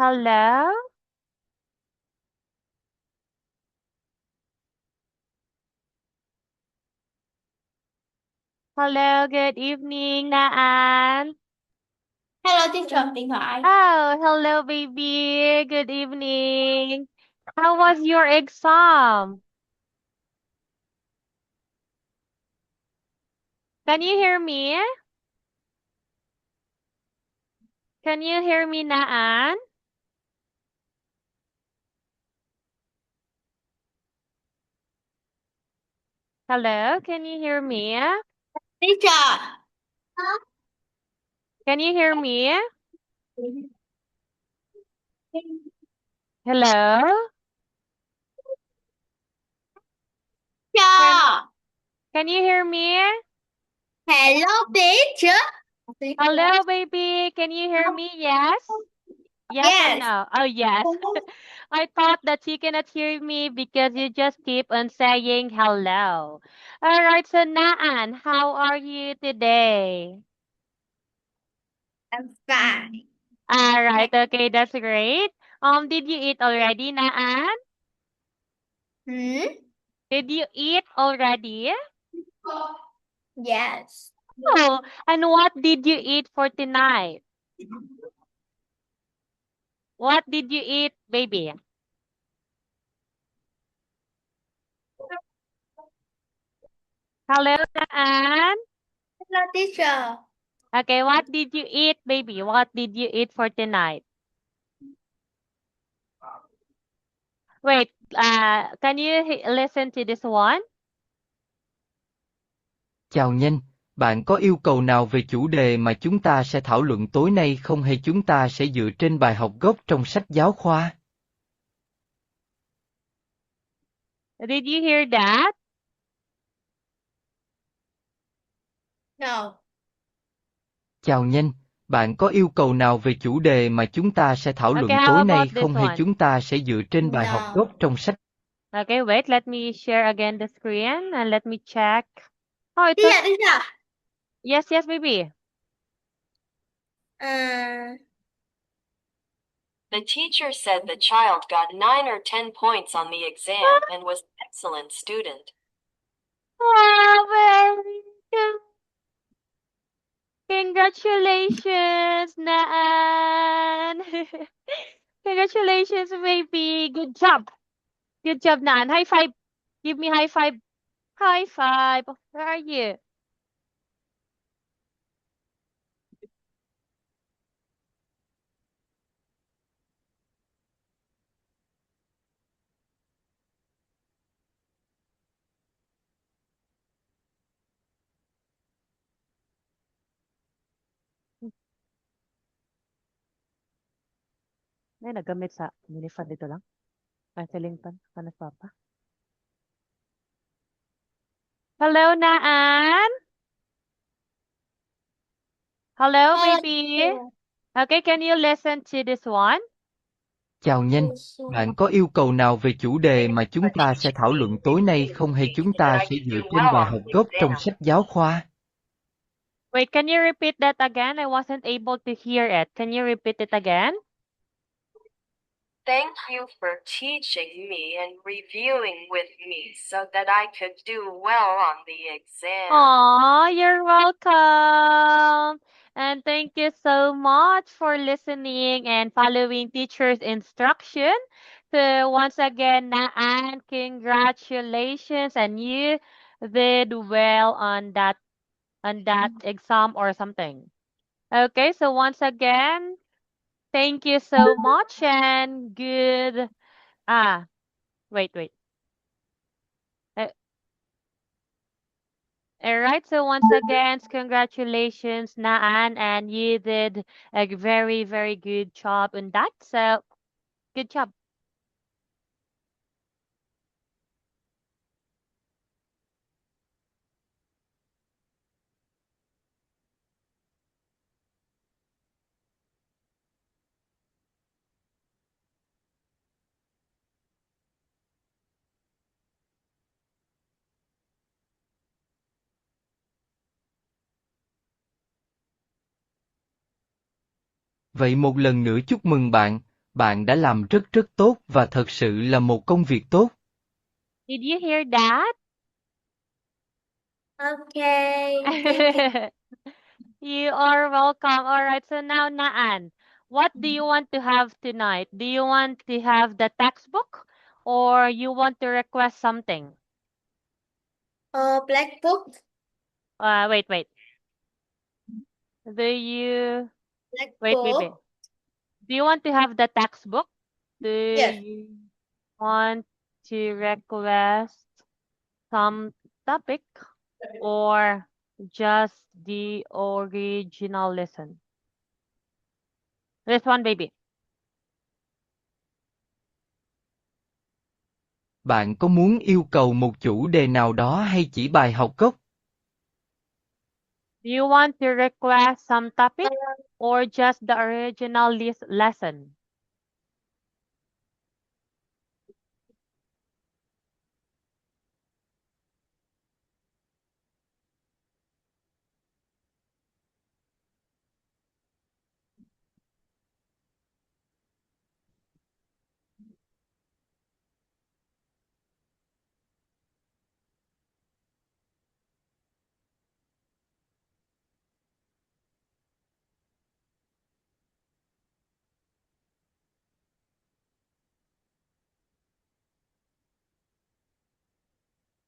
Hello? Hello, good evening, Naan. Hello teacher, điện thoại. Oh, hello, baby. Good evening. How was your exam? Can you hear me? Can you hear me, Naan? Hello, can you hear me? Teacher. Can you hear me? Hello? Can Teacher. can you hear me? Hello teacher. Hello, baby. Can you hear me? Yes? Yes or Yes. no? Oh, yes. I thought that you cannot hear me because you just keep on saying hello. All right, so Naan, how are you today? I'm fine. All right, okay, that's great. Did you eat already, Naan? Hmm? Did you eat already? Yes. Oh, and what did you eat for tonight? What did you eat, baby? Hello, Naan. Hello teacher. Okay, what did you eat, baby? What did you eat for tonight? Wait, can you listen to this one? Chào Nhanh, bạn có yêu cầu nào về chủ đề mà chúng ta sẽ thảo luận tối nay không hay chúng ta sẽ dựa trên bài học gốc trong sách giáo khoa? Did you hear that? No. Chào Nhanh, bạn có yêu cầu nào về chủ đề mà chúng ta sẽ thảo Okay, luận how tối nay about this không hay one? chúng ta sẽ dựa trên bài học No. gốc trong sách? Okay, wait, let me share again the screen and let me check. Oh, it's Teacher, okay. teacher. Yes, yes, baby. Uh, The teacher said the child got 9 or 10 points on the exam and was an excellent student. Wow, very good. Congratulations, Naan. Congratulations, baby. Good job. Good job, Naan. High five. Give me high five. High five. Where are you? Ay, nagamit sa minifan dito lang. Canceling pan. Panas papa. Hello, Naan. Hello, hello baby. teacher. Okay, can you listen to this one? Chào Nhanh, bạn có yêu cầu nào về chủ đề mà chúng ta sẽ thảo luận tối nay không hay chúng ta sẽ dựa trên bài học gốc trong sách giáo khoa? Wait, can you repeat that again? I wasn't able to hear it. Can you repeat it again? Thank you for teaching me and reviewing with me so that I could do well on the exam. Aw, you're welcome. And thank you so much for listening and following teacher's instruction. So once again, Naan, congratulations, and you did well on that exam or something. Okay, so once again, thank you so much and good. Ah, wait. Uh, all right, so once again, congratulations, Naan, and you did a very, very good job in that. So, good job. Vậy một lần nữa chúc mừng bạn, Bạn đã làm rất rất tốt và thật sự là một công việc tốt. Did you hear that? Okay. Thank you. You are welcome. All right. So now, Naan, what do you want to have tonight? Do you want to have the textbook or you want to request something? Black book. Wait. Do you Black wait? book. Do you want to have the textbook? Do Yes. you want to request some topic or just the original lesson? This one, baby. Bạn có muốn yêu cầu một chủ đề nào đó hay chỉ bài học gốc? Do you want to request some topic or just the original lesson?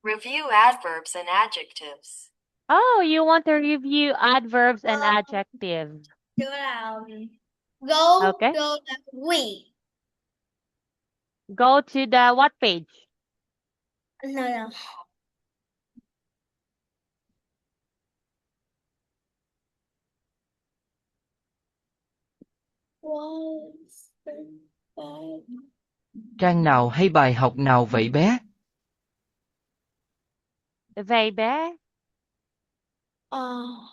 Review adverbs and adjectives. Oh, you want to review adverbs and adjectives. Chỗ là go Okay. to the we. Go to the what page? No. Trang nào hay bài học nào vậy bé? Very bad. Uh,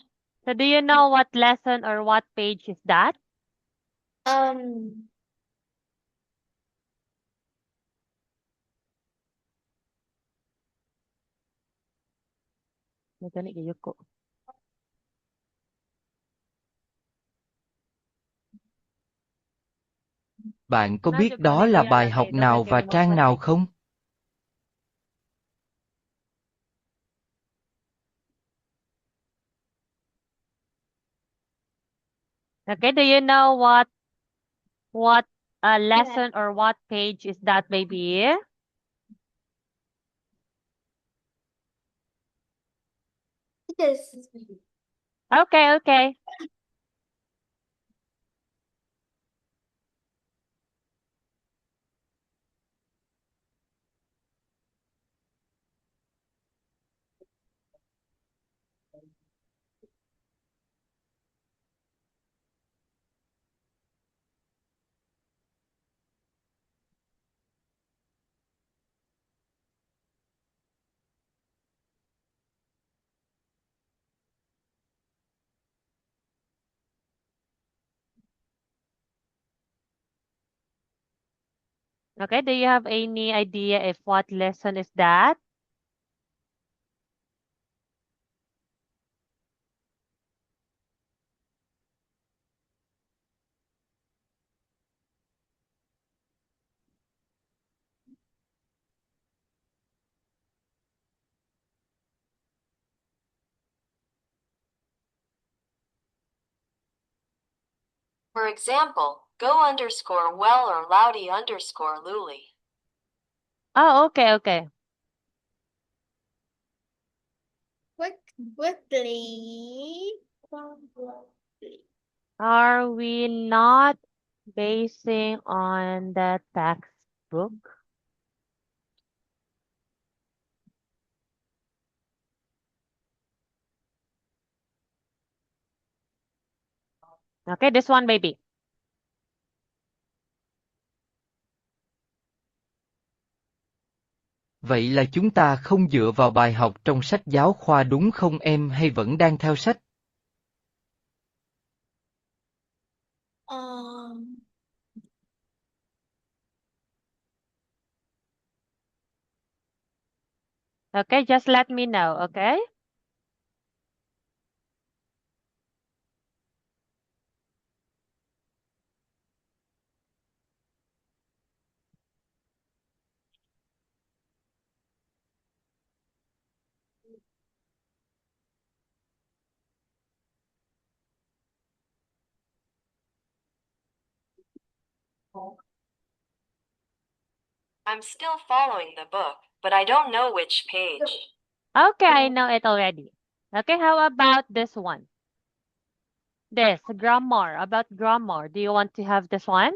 So do you know what lesson or what page is that? Nagani kayo ko. Bạn có Nói biết cho con đó đi là kuya bài lang học kay nào dugay kay và ni mo trang nào bantay. không? Okay, do you know what lesson or what page is that, baby? Yes. Okay. Okay, do you have any idea if what lesson is that? For example, go underscore well or loudy underscore luli. Oh, okay. Quickly. Are we not basing on the textbook? Okay, this one, baby. Vậy là chúng ta không dựa vào bài học trong sách giáo khoa đúng không em hay vẫn đang theo sách? Okay, just let me know, okay? I'm still following the book, but I don't know which page. Okay, I know it already. Okay, how about this one? This, grammar, about grammar. Do you want to have this one?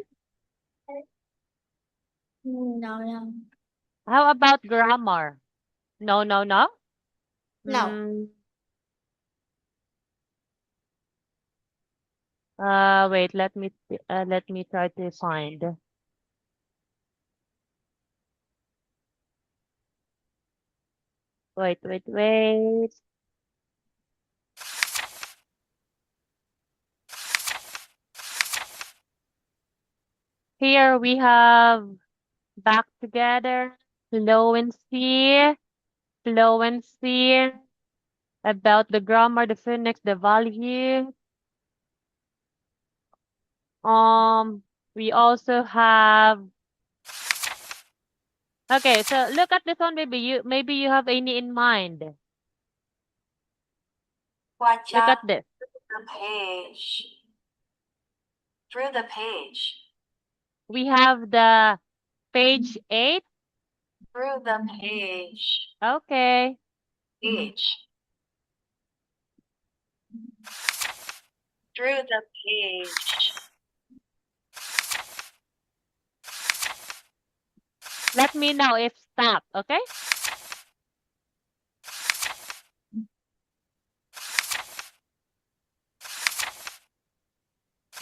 No, no. How about grammar? No, no, no? No. Mm, wait, let me try to find. Wait, wait, wait. Here we have back together, fluency, fluency, about the grammar, the phonics, the value. We also have. Okay, so look at this one. Maybe you have any in mind. Watch Look out at this. the page. Through the page. We have the page 8. Through the page. Okay. Page. Through the page. Let me know if stop, okay?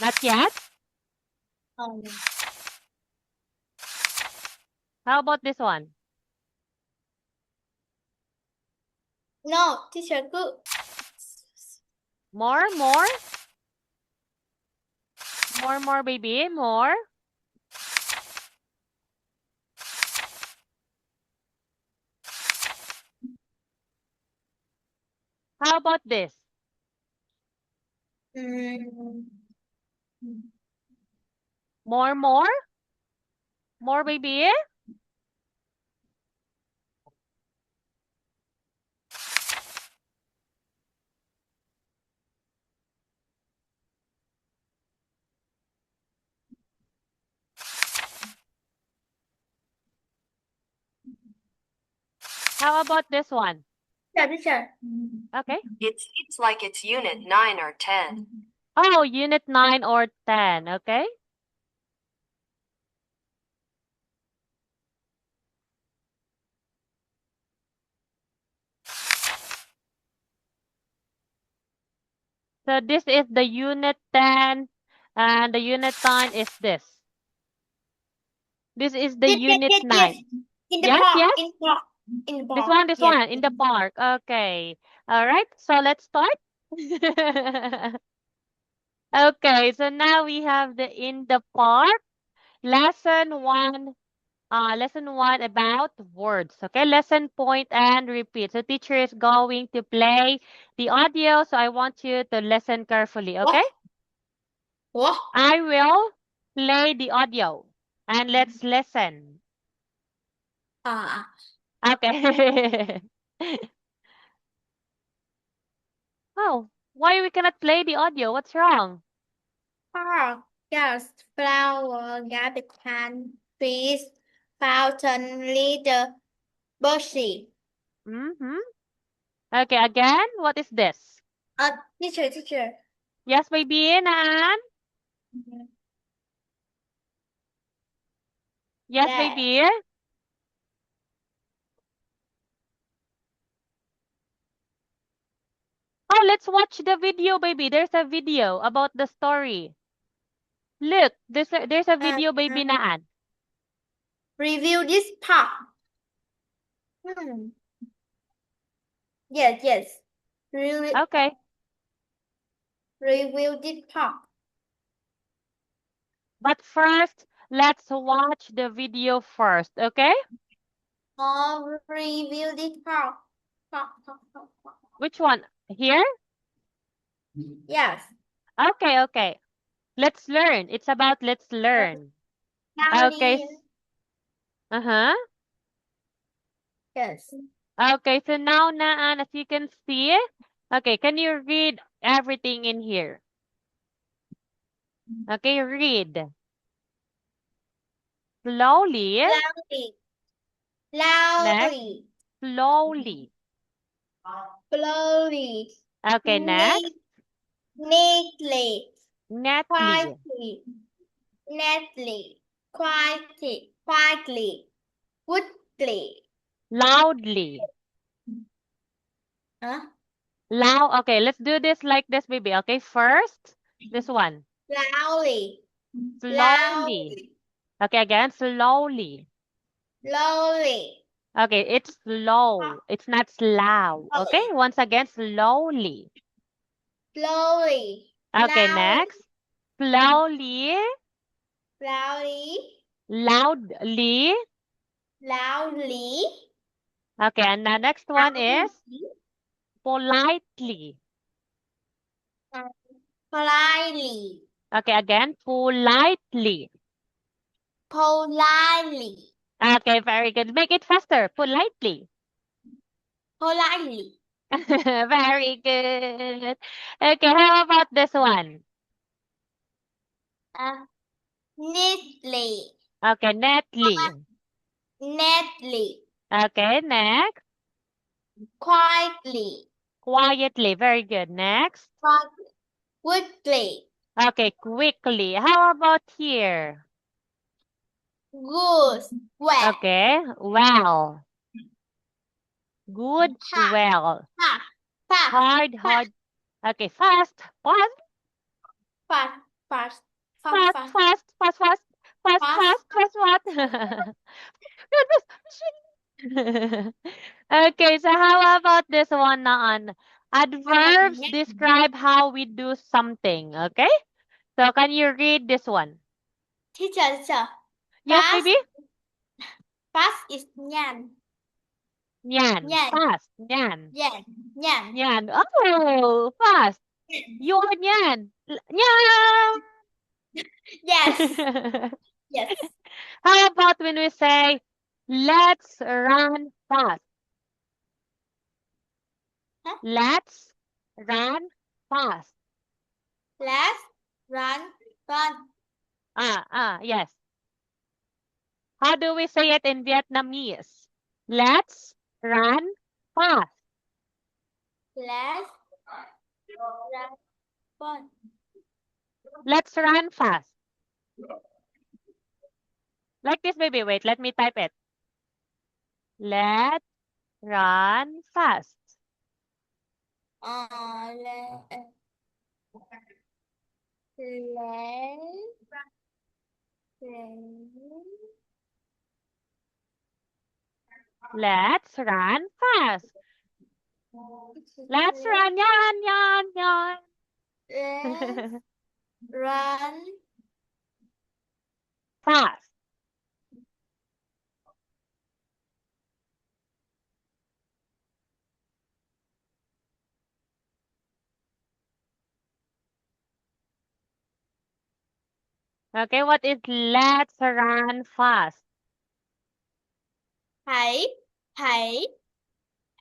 Not yet? Oh, How about this one? no, teacher, cứ More, more? More, baby, more? How about this? mm, More, more? More, baby? How about this one? teacher. Okay. It seems like it's unit 9 or 10. Oh, unit 9 or 10, okay? So this is the unit 10 and the unit 9 is this. This is the unit 9. In the Yes, park, yes. in the park, in the This park. one, Yes. in the park. Okay. All right. So let's start. Okay. So now we have the in the park. Lesson 1. Lesson 1 about words. Okay. Lesson point and repeat. So teacher is going to play the audio. So I want you to listen carefully. Okay. What? I will play the audio and let's listen. Okay. Oh, why we cannot play the audio? What's wrong? Park, yes, flower, garden, trees, fountain, leader, bushy. Mm-hmm. Okay, again, what is this? Teacher. Yes, baby, Nan? Yes, There. baby? Oh, let's watch the video, baby. There's a video about the story. Look, there's a video, baby, Nan. Review this park. Yes. Okay. Review this park. But first, let's watch the video first, okay? Review this park. Park. Which one? Here? Yes. Okay. Let's learn. It's about let's learn. Okay. Uh-huh. Yes. Okay, so now, Naan, as you can see, okay, can you read everything in here? Okay, read. Slowly. Loudly. Loudly. Slowly. Slowly. Okay, next. Neatly. Neatly. Quietly. Neatly. Quietly. Quietly. Quickly. Loudly. Huh? Loud. Okay, let's do this like this, baby. Okay, first, this one. Loudly. Slowly. Loudly. Okay, again, slowly. Slowly. Okay, it's slow. It's not slow. Okay, once again, slowly. Slowly. Okay, Loudly. next. Slowly. Loudly. Loudly. Loudly. Okay, and the next one is politely. Politely. Okay, again, politely. Politely. Okay, very good. Make it faster. Politely. Politely. Very good. Okay, how about this one? Neatly. Okay, neatly. Neatly. Okay, next. Quietly. Quietly. Very good. Next. Quickly. Okay, quickly. How about here? Good. Well. Okay, well. Good, Fast. well. Fast. Fast. Hard, hard. Okay, fast, fast, Fast. Fast. fast, Fast. fast, fast, fast, fast, Fast. fast, what? Okay, so how about this one on adverbs Okay. describe how we do something, okay? So can you read this one? Teacher. Yes, Fast. baby? Fast is nhan. Nyan, Nhan. fast, nyan, Nhan. Nhan. nyan. Oh, fast. You are nyan. Nyan. Yes. Yes. How about when we say, let's run fast? Huh? Let's run fast. Let's run. Yes. How do we say it in Vietnamese? Let's run fast. Let's run fast. Let's run fast. Like this, baby. Wait, let me type it. Let's run fast. Let's run fast. Let's run, yan, yan, yan. Let's run Fast. Okay, what is let's run fast? hãy Hide,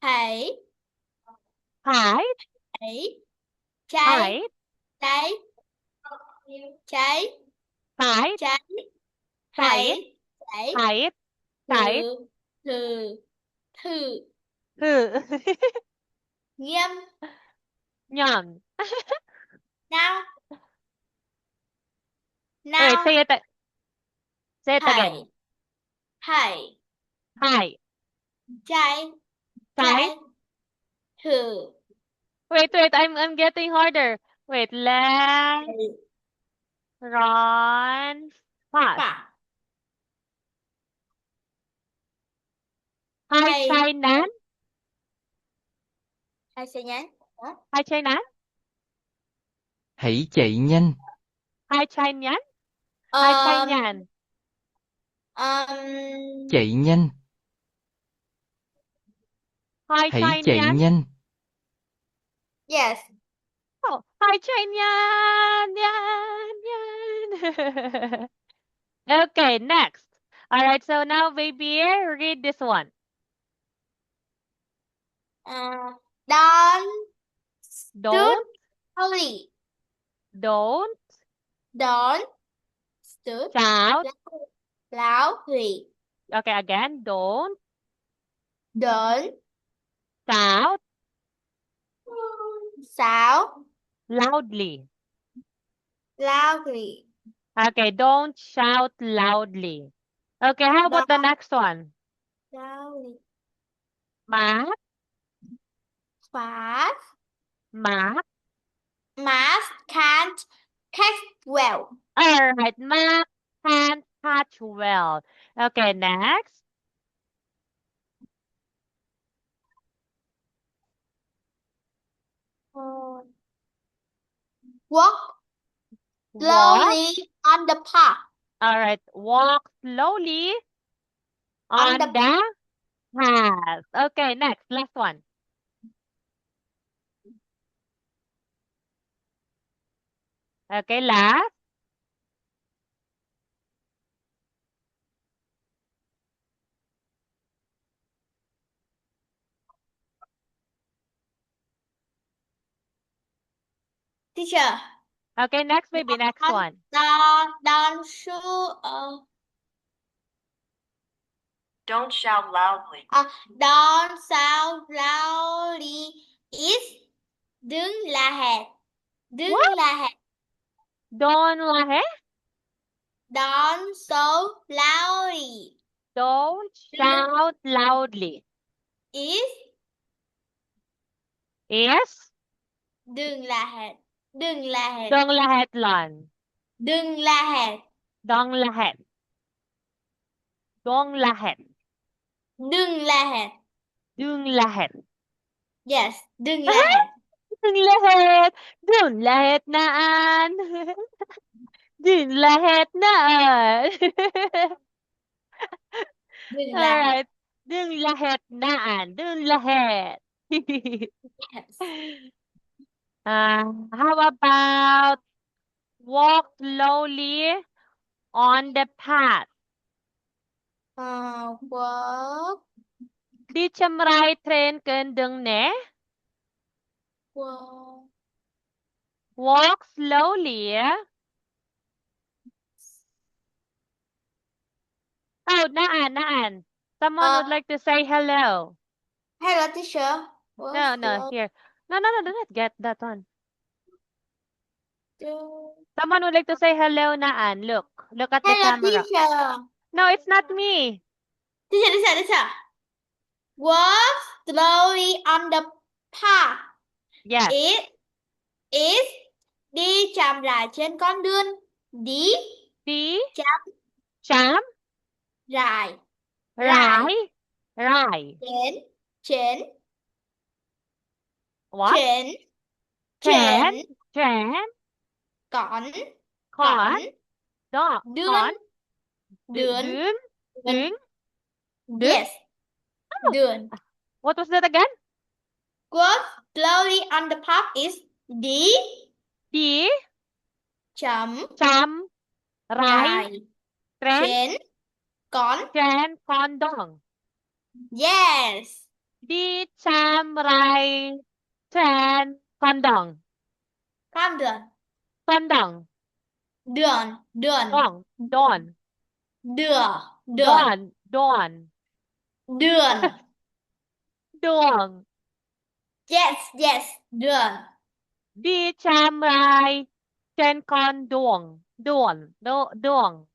cháy hide, cháy cháy hide, cháy hide, cháy hide, hide. thử nghiêm Nhầm. now Wait, say it. Say it again. hãy Hide, cháy hide. thử Wait, I'm getting harder. Wait, let's run fast. phạt Hai chai nán. hai xe nhánh Hai chai nán. Hãy chạy nhanh. Hai chai nhán. Hai chai nhàn. Chạy nhanh. Hai Hãy chai chạy nhán. nhanh. yes Oh, hai chai nhán, nhán, nhán. Okay, next. All right, so now, baby, read this one. don't Don't, slowly don't don't stood shout loudly. Okay, again, don't Don't shout shout loudly. loudly. Okay, don't shout loudly. Okay, how about the Don't next one? loudly. Math, Fast. math. Math can't text well. All right, math can't catch well. Okay, next. Walk Walk. slowly on the path. All right, walk slowly On on the the path. Okay, next, last one. Okay, last. teacher. Okay, next, baby, next one. Don't shoot. Don't shout loudly. Don't shout loudly. Is đừng là hét. Đừng What? là hét. Don't lahe. Don't shout loudly. Don't shout loudly. Is Is đừng là hét. Đừng là hét. don't lahet lan. Đừng là hét. Don't lahet. Don't lahet. Đừng là hét. Don't lahet. Yes, đừng là hét. Don't lahet. Don't lahet naan. Don't lahet naan. Đừng là hét. Alright. Don't lahet naan. Don't lahet. Yes. How about walk slowly on the path? Walk. Đi chăm rai train kênh đường nè. Walk. Walk slowly. Oh, naan. Someone would like to say hello. Hello, teacher. No, here. No, do not get that one. Someone would like to say hello, Naan. Look at the Hello, camera. teacher. No, it's not me. Teacher. Walk slowly on the path. Yes. It is đi chậm rãi trên con đường. Đi chậm rãi. Rải. Trên. What? Trên. Con. Đường. Yes. Đường. What was that again? Walk slowly on the path is đi chậm rải trên con đường. Yes. Đi chậm rải trên con đường. Con đường. Đường. Yes, đường. Đi chậm rãi trên con đường. Đường. No, đường.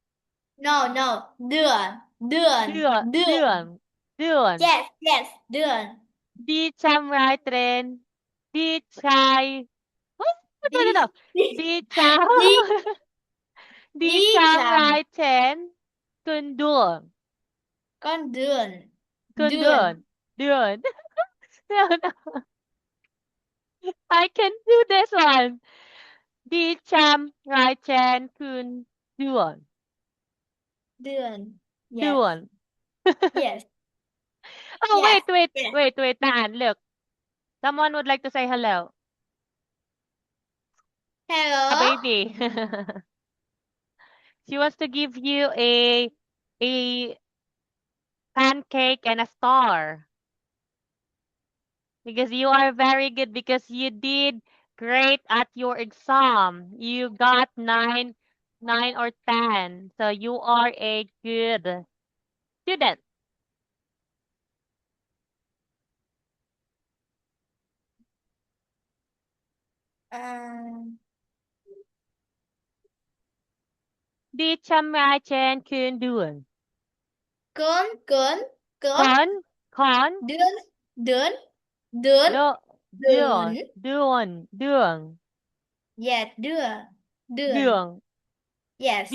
Yes, đường. Đi chậm rãi trên. Đi chai. No. Đi chậm. Đi chậm rãi trên con đường. Đường. No. I can do this one. Đi chậm rãi trên con đường. Đường. Đường. Yes. Oh, Yes. wait, Naan, look. Someone would like to say hello. Hello. A baby. She wants to give you a pancake and a star. Because you are very good because you did great at your exam. You got 9 9 or 10. So you are a good student. Đi chăm hai trên khuyên đường. Con, Con, con, Đường, đường, đường, lo, đường. đường. Yes, đường, đường. Đường. Yes.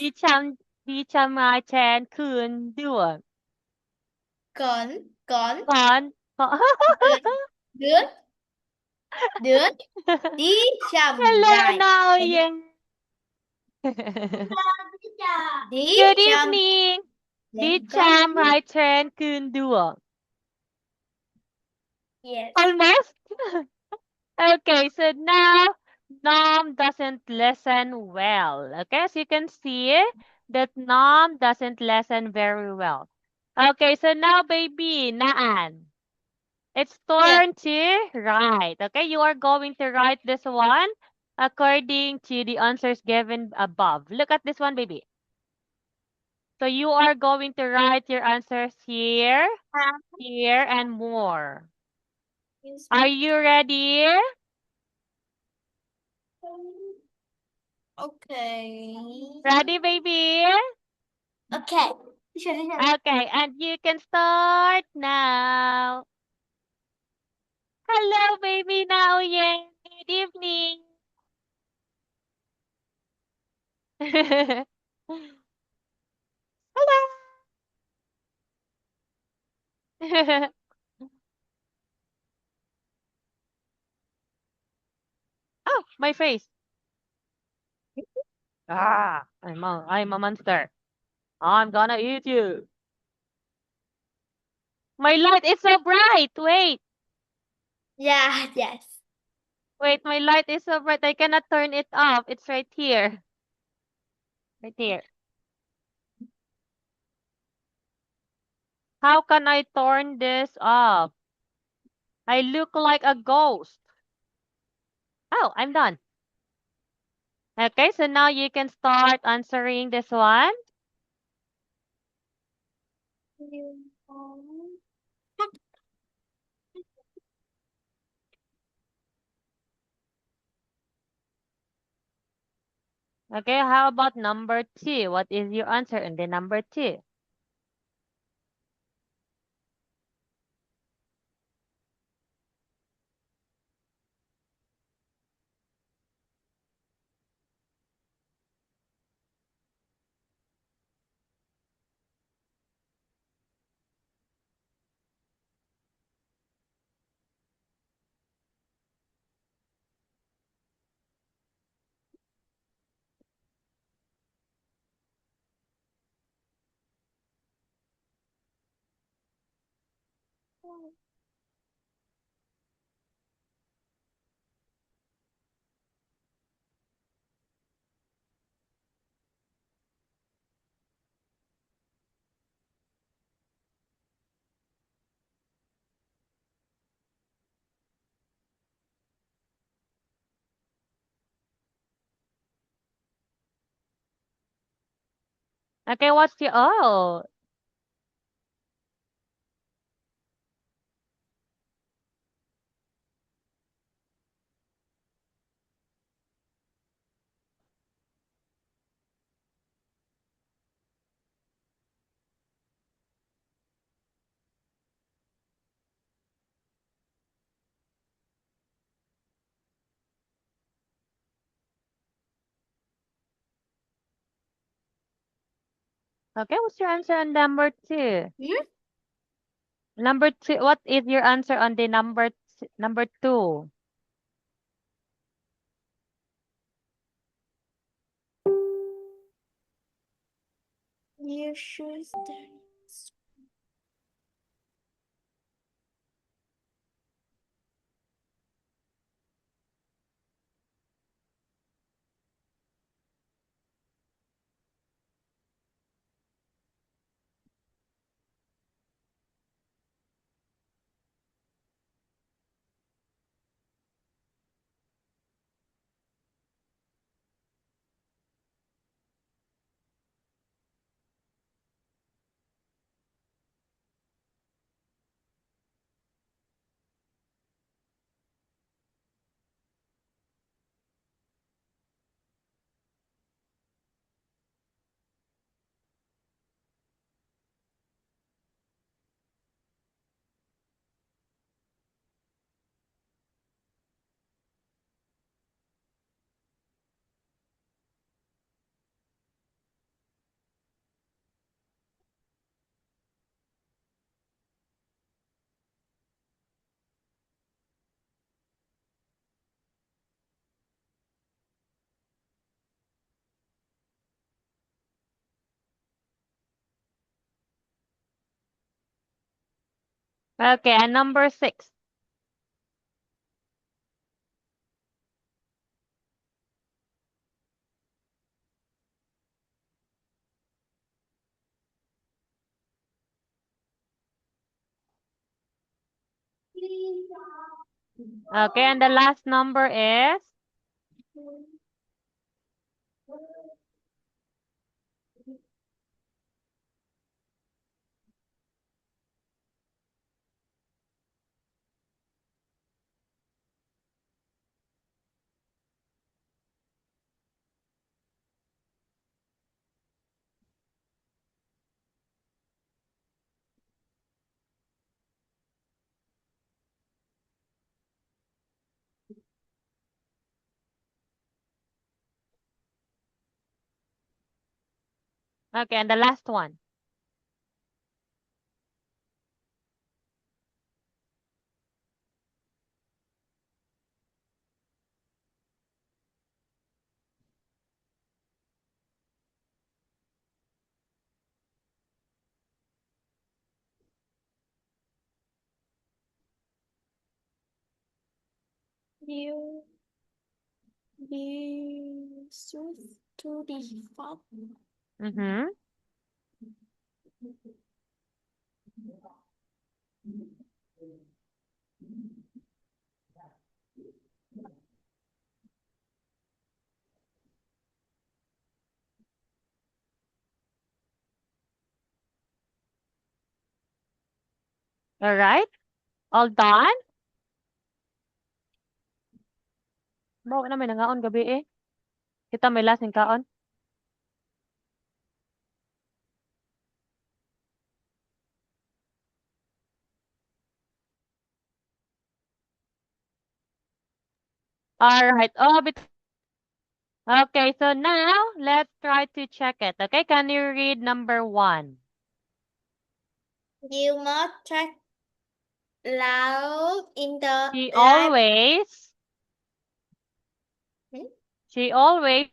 Đi chăm hai trên khuyên đường. Con, Con. đường, đường, đường. Đi chậm Hello, rãi. Nào Yên. Đi Good chậm. evening. Đi Lên con. chăm hai trên khuyên đường. Yes. Almost. Okay, so now Nom doesn't listen well. Okay, as you can see that Nom doesn't listen very well. Okay, so now baby, Naan. It's Yes. turn to write. Okay, you are going to write this one according to the answers given above. Look at this one, baby. So you are going to write your answers here, here, and more. Are you ready? Okay. Ready, baby? Okay. Okay, and you can start now. Hello, baby Now Yen. Good evening. Hello. Oh, my face. I'm a monster. I'm gonna eat you. My light is so bright. Wait, Yeah, yes. wait, my light is so bright. I cannot turn it off. It's right here. Right here. How can I turn this off? I look like a ghost. Oh, I'm done. Okay, so now you can start answering this one. Okay, how about number 2? What is your answer in the number 2? Okay, what's your oh? Okay, what's your answer on number 2? Hmm? Number 2, what is your answer on the number 2? You should start. Okay, and number 6. Okay, and the last number is okay, and the last one. You choose to default. Mm-hmm. All right. All done? Bawa na may nangaon gabi eh. Kita may last ng kaon. All right. Oh, okay, so now let's try to check it. Okay, can you read number 1? You must talk loud in the She library. always, Hmm? she always,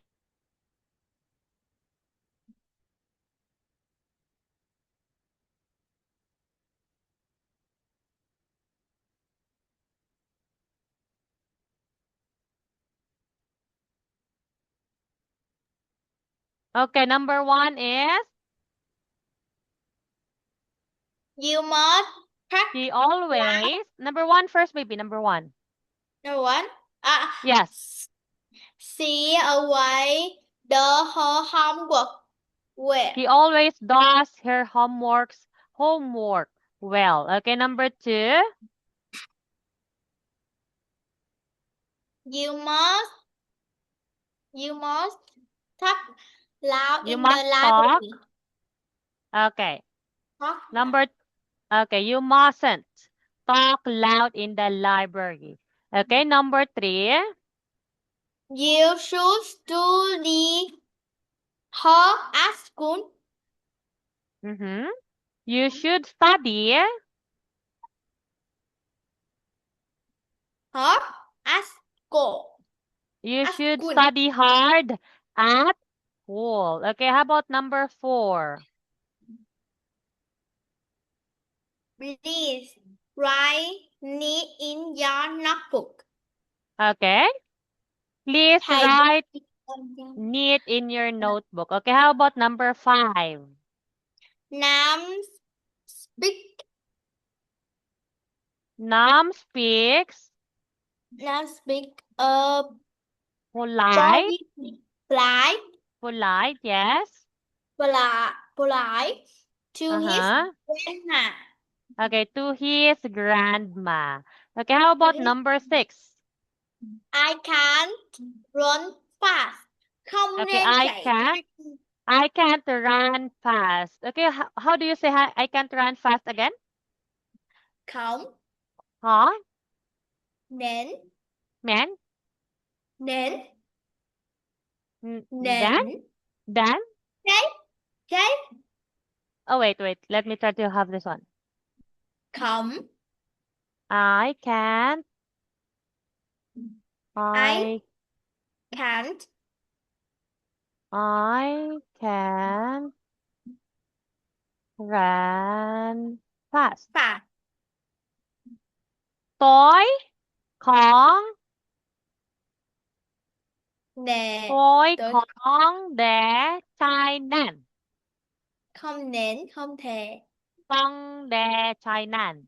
okay, number 1 is, You must talk she always, number 1 first, baby, number 1. number 1. Yes, See away the her homework. Where? she always does her homework well. Okay, number 2, You must talk loud you in must the talk. library. Okay, Talk number, okay, you mustn't talk loud in the library. Okay, number 3, You should study her at school. mm-hmm. You should study. Her at school. You At should school. study hard at school. Okay, how about number 4? Please write neat in your notebook. Okay, please Thầy write viết in your- neat in your notebook. Okay, how about number 5? Nam speak. Nam speaks Nam speak polite, polite, polite, yes. polite to his Uh-huh. grandma. Okay, to his grandma. Okay, how about number 6? I can't run fast. Không Okay, nên chạy I can't run fast. Okay, how do you say I can't run fast again? Không Huh? nên Man? nên Dan? nên Dan? cái Oh, wait. Let me try to have this one. không I can't. I can't I can't run fast. fast. tốiของ nè tối tốiของđể trai nạn không nén không thề con để trai nạn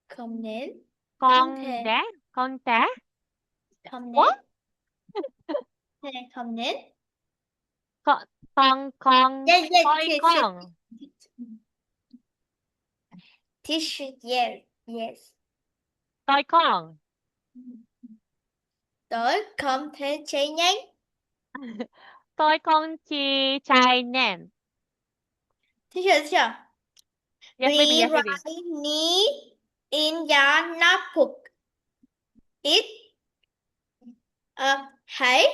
không nén con thề. để con trẻ không nén What? thề không nén con yes tôi yes con t-shirt yes yes tôi con tối không thể chạy nhanh tôi con chỉ trai nạn teacher yes baby we write knee in your notebook it hãy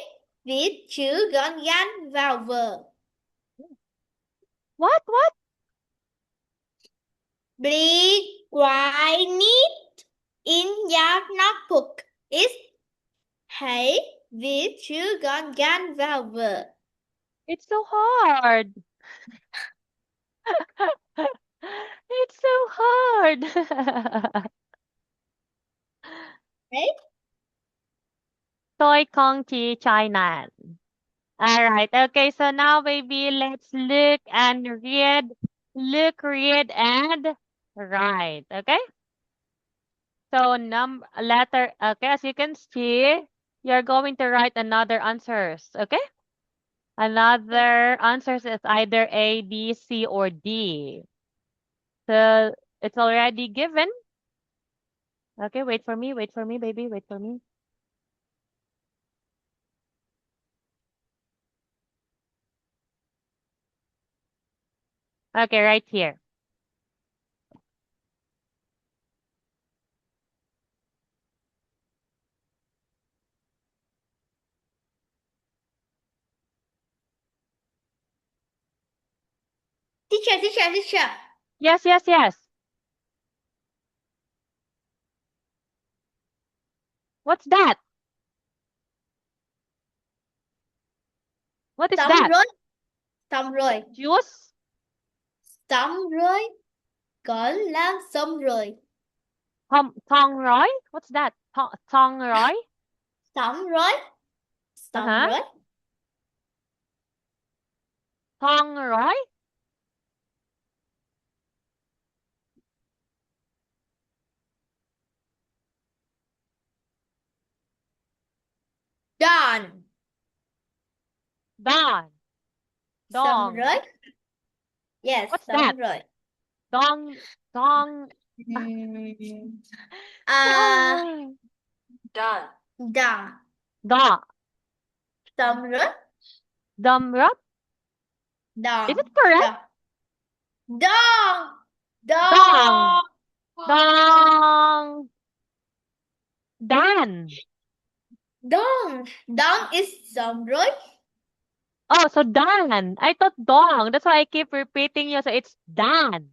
viết chữ gọn gàng vào vở. what Please write neat in your notebook. It hãy viết chữ gọn gàng vào vở. it's so hard it's so hard Đấy. tôi con chỉ trai nạn. All right. Okay. So now, baby, let's look and read. Look, read, and write. Okay. So letter. Okay. As you can see, you're going to write another answers. Okay. Another answers is either A, B, C, or D. So it's already given. Okay. Wait for me. Wait for me, baby. Wait for me. Okay. Right here. Teacher. Yes. Yes. Yes. What's that? What is Xong that? rồi. Xong rồi. Juice? Xong rồi. Con làm xong rồi. Thong rói? What's that? Thong rói? Xong rồi. Xong Uh-huh. rồi. Thong rói? Done. Don. Xong Dong. rồi. Yes, What's xong that? rồi. Dong. Done. Done. Da. Xong rồi. Dumb rup? Done. Is it correct? Done. Dong. Dong. Dan. Done. Done is xong rồi. Oh, so Dan. I thought dong. That's why I keep repeating you. So it's Dan.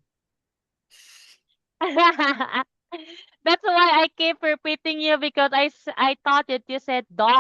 That's why I keep repeating you because I thought that you said dog.